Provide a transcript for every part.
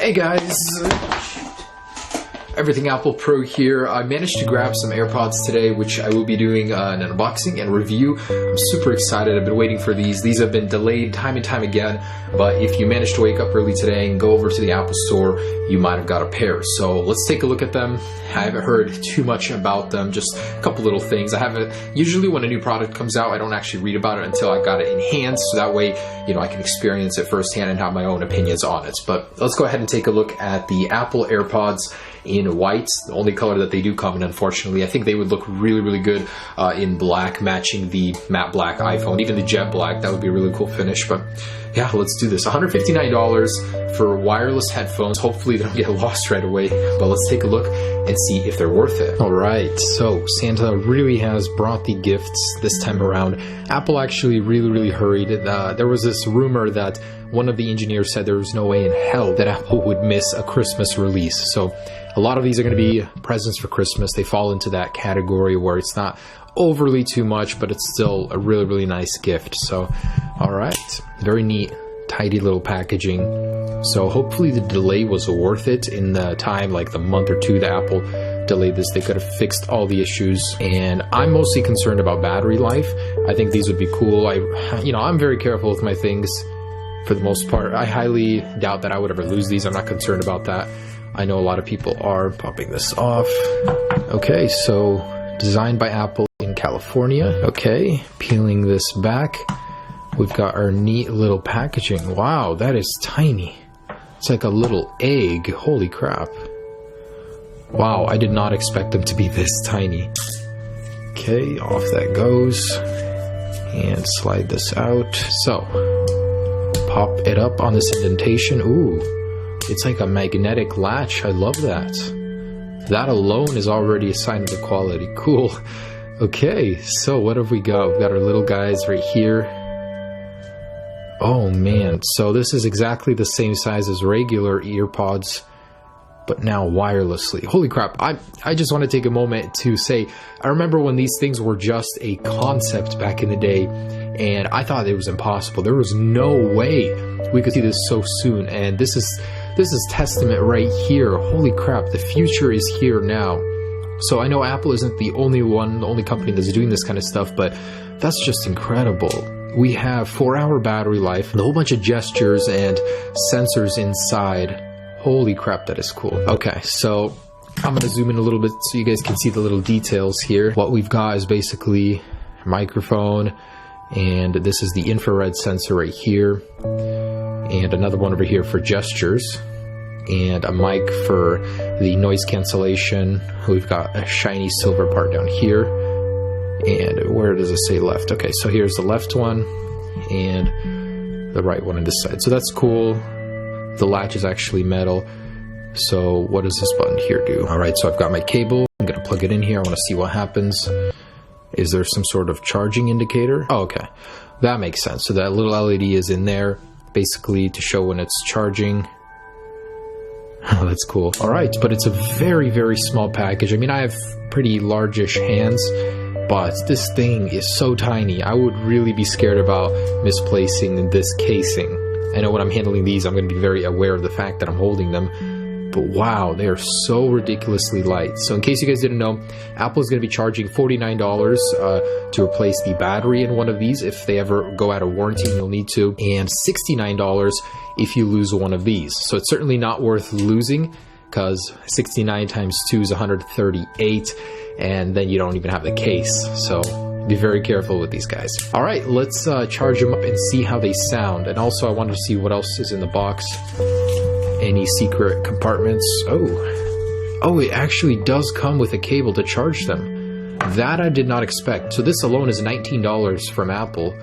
Hey guys, Everything Apple Pro here. I managed to grab some AirPods today, which I will be doing an unboxing and review. I'm super excited. I've been waiting for these. These have been delayed time and time again, but if you managed to wake up early today and go over to the Apple Store, you might have got a pair. So let's take a look at them. I haven't heard too much about them, just a couple little things. Usually when a new product comes out, I don't actually read about it until I got it in hand, so that way, I can experience it firsthand and have my own opinions on it. But let's go ahead and take a look at the Apple AirPods in white, the only color that they do come in, unfortunately. I think they would look really, really good in black, matching the matte black iPhone, even the jet black. That would be a really cool finish. But yeah, let's do this. $159 for wireless headphones. Hopefully they don't get lost right away, but let's take a look and see if they're worth it. All right, so Santa really has brought the gifts this time around. Apple actually really hurried. There was this rumor that one of the engineers said there was no way in hell that Apple would miss a Christmas release. So a lot of these are going to be presents for Christmas. They fall into that category where it's not overly too much, but it's still a really nice gift. So, all right, very neat, tidy little packaging. So hopefully the delay was worth it. In the time, like the month or two that Apple delayed this, they could have fixed all the issues. And I'm mostly concerned about battery life. I think these would be cool. I'm very careful with my things for the most part. I highly doubt that I would ever lose these. I'm not concerned about that. I know a lot of people are. Popping this off. Okay, so designed by Apple in California. Okay, peeling this back. We've got our neat little packaging. Wow, that is tiny. It's like a little egg. Holy crap. Wow, I did not expect them to be this tiny. Okay, off that goes. And slide this out. So, pop it up on this indentation. Ooh. It's like a magnetic latch. I love that. That alone is already a sign of the quality. Cool. Okay, so what have we got? We've got our little guys right here. Oh man, so this is exactly the same size as regular EarPods, but now wirelessly. Holy crap, I just want to take a moment to say, I remember when these things were just a concept back in the day, and I thought it was impossible. There was no way we could see this so soon, and this is testament right here. Holy crap, the future is here now. So I know Apple isn't the only company that's doing this kind of stuff, but that's just incredible. We have 4-hour battery life, a whole bunch of gestures and sensors inside. Holy crap, that is cool. Okay, so I'm gonna zoom in a little bit so you guys can see the little details here. What we've got is basically a microphone, and this is the infrared sensor right here, and another one over here for gestures, and a mic for the noise cancellation. We've got a shiny silver part down here, and where does it say left? Okay, so here's the left one and the right one on this side. So that's cool. The latch is actually metal. So what does this button here do? All right, so I've got my cable. I'm gonna plug it in here. I wanna see what happens. Is there some sort of charging indicator? Oh, okay, that makes sense. So that little LED is in there, basically to show when it's charging. Oh, that's cool. All right, but it's a very small package. I mean, I have pretty largish hands, but this thing is so tiny. I would really be scared about misplacing this casing. I know when I'm handling these, I'm going to be very aware of the fact that I'm holding them. But wow, they are so ridiculously light. So in case you guys didn't know, Apple is going to be charging $49 to replace the battery in one of these if they ever go out of warranty, and you'll need to, and $69 if you lose one of these. So it's certainly not worth losing, because 69 times 2 is 138, and then you don't even have the case. So be very careful with these guys. All right, let's charge them up and see how they sound. And also I want to see what else is in the box. Any secret compartments? Oh, it actually does come with a cable to charge them. That I did not expect. So this alone is $19 from Apple.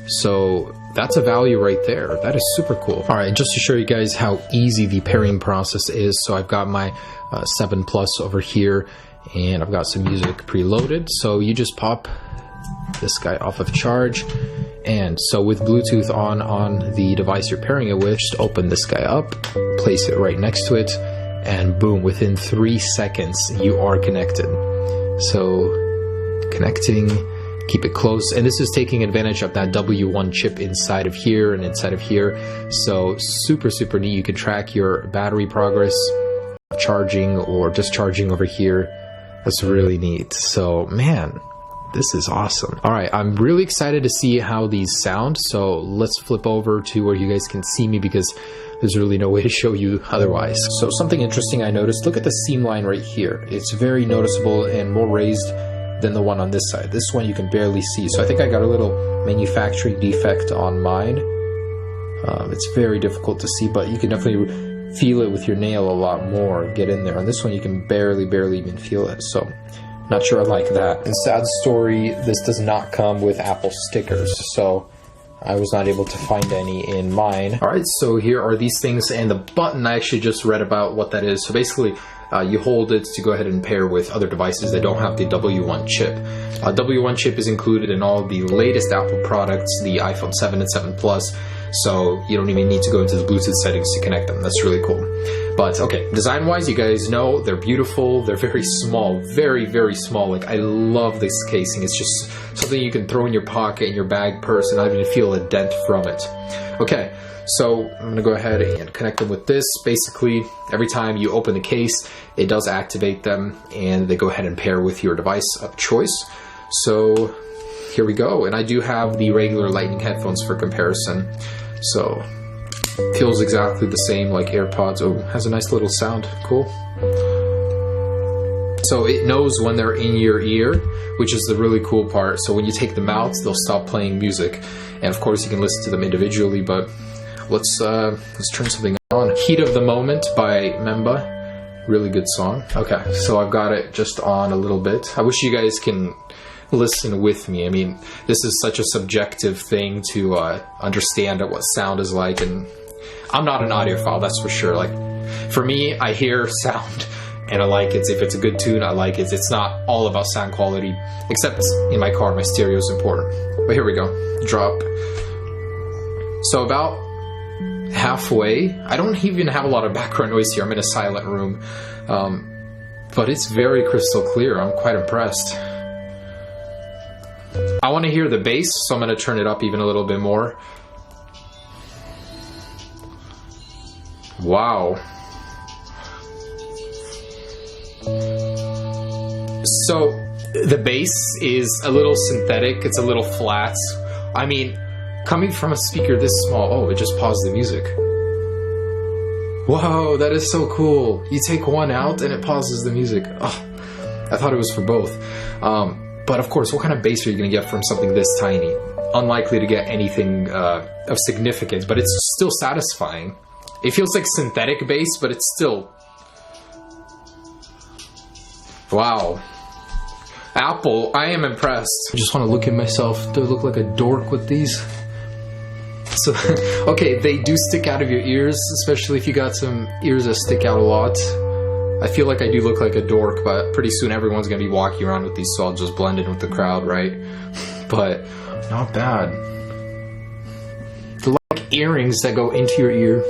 So that's a value right there. That is super cool. All right, just to show you guys how easy the pairing process is. So I've got my 7 Plus over here, and I've got some music preloaded. So you just pop this guy off of charge, and so with Bluetooth on the device you're pairing it with, just open this guy up, place it right next to it, and boom, within 3 seconds you are connected. So connecting, keep it close. And this is taking advantage of that W1 chip inside of here and inside of here. So super, super neat. You can track your battery progress, charging or discharging over here. That's really neat. So man, this is awesome. All right, I'm really excited to see how these sound. So let's flip over to where you guys can see me, because there's really no way to show you otherwise. So something interesting I noticed, look at the seam line right here. It's very noticeable and more raised than the one on this side. This one you can barely see. So I think I got a little manufacturing defect on mine. It's very difficult to see, but you can definitely feel it with your nail a lot more, get in there. On this one you can barely even feel it. So not sure I like that. And sad story, this does not come with Apple stickers, so I was not able to find any in mine. All right, so here are these things, and the button, I actually just read about what that is. So basically, you hold it to go ahead and pair with other devices that don't have the W1 chip. W1 chip is included in all the latest Apple products, the iPhone 7 and 7 Plus, so you don't even need to go into the Bluetooth settings to connect them. That's really cool. But okay, design-wise, you guys know they're beautiful. They're very small, very small. Like, I love this casing. It's just something you can throw in your pocket, in your bag, purse, and not even feel a dent from it. Okay, so I'm gonna go ahead and connect them with this. Basically, every time you open the case, it does activate them, and they go ahead and pair with your device of choice. So here we go. And I do have the regular Lightning headphones for comparison. So feels exactly the same like AirPods. Oh, has a nice little sound. Cool. So it knows when they're in your ear, which is the really cool part. So when you take them out, they'll stop playing music. And of course you can listen to them individually, but let's turn something on. Heat of the Moment by Memba. Really good song. Okay, so I've got it just on a little bit. I wish you guys can listen with me. I mean, this is such a subjective thing to understand what sound is like, and I'm not an audiophile, that's for sure. Like, for me, I hear sound and I like it. If it's a good tune, I like it. It's not all about sound quality, except in my car, my stereo is important. But here we go, drop. So about halfway, I don't even have a lot of background noise here. I'm in a silent room, but it's very crystal clear. I'm quite impressed. I want to hear the bass, so I'm going to turn it up even a little bit more. Wow. So the bass is a little synthetic, it's a little flat. I mean, coming from a speaker this small, oh, it just paused the music. Whoa, that is so cool. You take one out and it pauses the music. Oh, I thought it was for both. But of course, what kind of bass are you going to get from something this tiny? Unlikely to get anything of significance, but it's still satisfying. It feels like synthetic bass, but it's still... Wow. Apple, I am impressed. I just want to look at myself. Do I look like a dork with these? So, okay, they do stick out of your ears, especially if you got some ears that stick out a lot. I feel like I do look like a dork, but pretty soon everyone's gonna be walking around with these, so I'll just blend in with the crowd, right? But not bad. They're like earrings that go into your ear.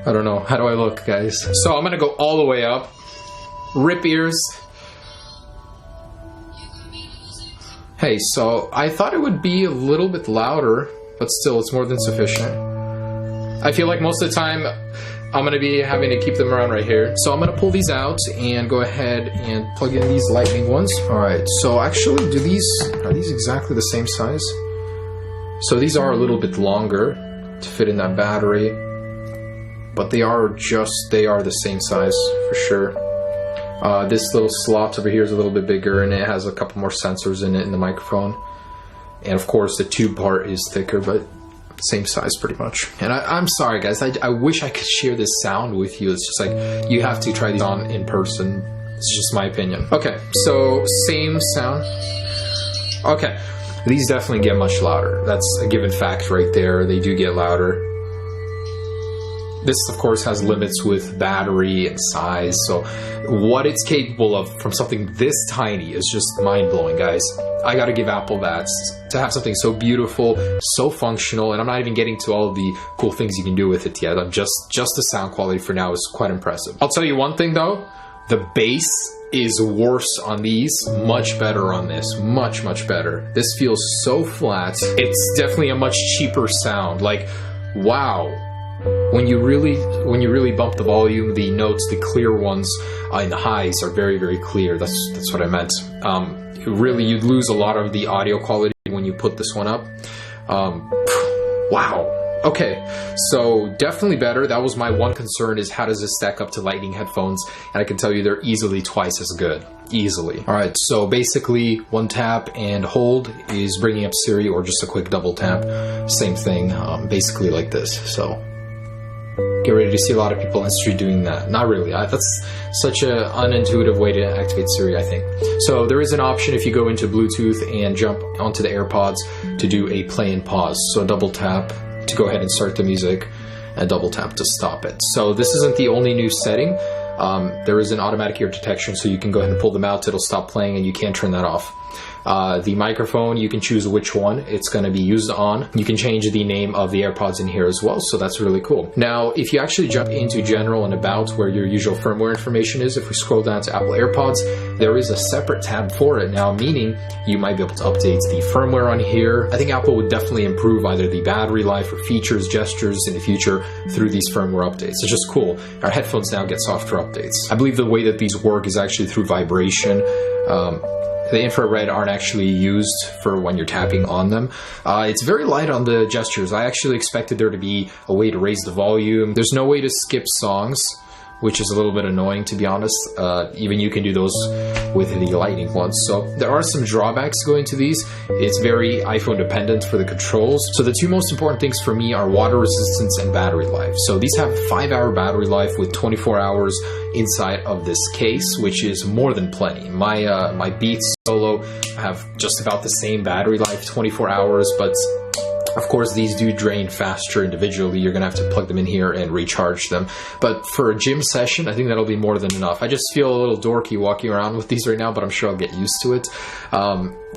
I don't know. How do I look, guys? So I'm gonna go all the way up. Rip ears. Hey, so I thought it would be a little bit louder, but still, it's more than sufficient. I feel like most of the time, I'm going to be having to keep them around right here. So I'm going to pull these out and go ahead and plug in these lightning ones. Alright, so actually, are these exactly the same size? So these are a little bit longer to fit in that battery, but they are the same size for sure. This little slot over here is a little bit bigger, and it has a couple more sensors in it in the microphone. And of course the tube part is thicker, but same size pretty much. And I'm sorry guys, I wish I could share this sound with you. It's just like, you have to try these on in person. It's just my opinion. Okay, so same sound. Okay, these definitely get much louder. That's a given fact right there. They do get louder. This, of course, has limits with battery and size, so what it's capable of from something this tiny is just mind-blowing, guys. I gotta give Apple that. To have something so beautiful, so functional, and I'm not even getting to all of the cool things you can do with it yet. I'm just the sound quality for now is quite impressive. I'll tell you one thing though, The bass is worse on these, much better on this, much better. This feels so flat. It's definitely a much cheaper sound. Like, wow. When you really bump the volume, the notes, the clear ones in the highs are very clear. That's what I meant. Really, you'd lose a lot of the audio quality when you put this one up. Wow. Okay, so definitely better. That was my one concern, is how does this stack up to Lightning headphones? And I can tell you they're easily twice as good. Easily. Alright, so basically one tap and hold is bringing up Siri, or just a quick double tap. Same thing, basically like this. So get ready to see a lot of people on the street doing that. Not really. That's such an unintuitive way to activate Siri, I think. So there is an option if you go into Bluetooth and jump onto the AirPods to do a play and pause. So double tap to go ahead and start the music, and double tap to stop it. So this isn't the only new setting. There is an automatic ear detection, so you can go ahead and pull them out, it'll stop playing, and you can't turn that off. The microphone, you can choose which one it's going to be used on. You can change the name of the AirPods in here as well, so that's really cool. Now, if you actually jump into General and About, where your usual firmware information is, if we scroll down to Apple AirPods, there is a separate tab for it now, meaning you might be able to update the firmware on here. I think Apple would definitely improve either the battery life or features, gestures in the future through these firmware updates. It's just cool. Our headphones now get software updates. I believe the way that these work is actually through vibration. The infrared aren't actually used for when you're tapping on them. It's very light on the gestures. I actually expected there to be a way to raise the volume. There's no way to skip songs, which is a little bit annoying, to be honest. Even you can do those with the Lightning ones. So there are some drawbacks going to these. It's very iPhone dependent for the controls. So the two most important things for me are water resistance and battery life. So these have 5-hour battery life with 24 hours inside of this case, which is more than plenty. My Beats Solo have just about the same battery life, 24 hours, but of course, these do drain faster individually. You're going to have to plug them in here and recharge them. But for a gym session, I think that'll be more than enough. I just feel a little dorky walking around with these right now, but I'm sure I'll get used to it.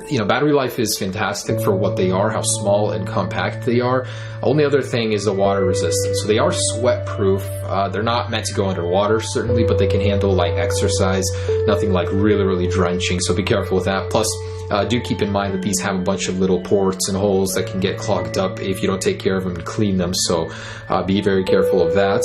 You know, battery life is fantastic for what they are, how small and compact they are. Only other thing is the water resistance. So they are sweat proof. They're not meant to go underwater, certainly, but they can handle light exercise. Nothing like really drenching, so be careful with that. Plus, do keep in mind that these have a bunch of little ports and holes that can get clogged up if you don't take care of them and clean them, so be very careful of that.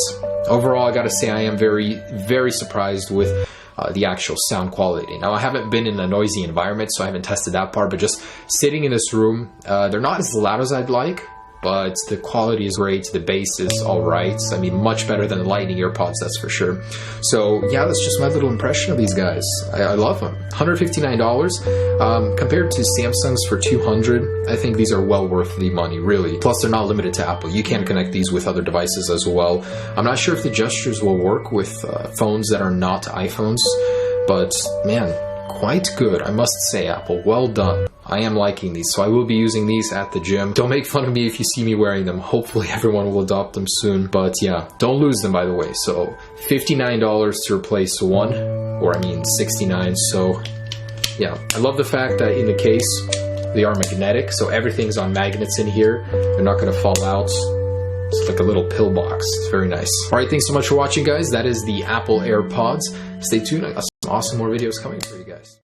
Overall, I gotta say I am very surprised with the actual sound quality. Now, I haven't been in a noisy environment, so I haven't tested that part, but just sitting in this room, they're not as loud as I'd like, but the quality is great, the bass is alright. I mean, much better than the Lightning EarPods, that's for sure. So yeah, that's just my little impression of these guys. I love them. $159 compared to Samsung's for $200. I think these are well worth the money, really. Plus, they're not limited to Apple. You can connect these with other devices as well. I'm not sure if the gestures will work with phones that are not iPhones, but man, quite good, I must say, Apple. Well done. I am liking these, so I will be using these at the gym. Don't make fun of me if you see me wearing them. Hopefully everyone will adopt them soon. But yeah, don't lose them, by the way. So $59 to replace one, or I mean $69. So yeah, I love the fact that in the case, they are magnetic. So everything's on magnets in here. They're not going to fall out. It's like a little pill box. It's very nice. All right, thanks so much for watching, guys. That is the Apple AirPods. Stay tuned. I got some awesome more videos coming for you guys.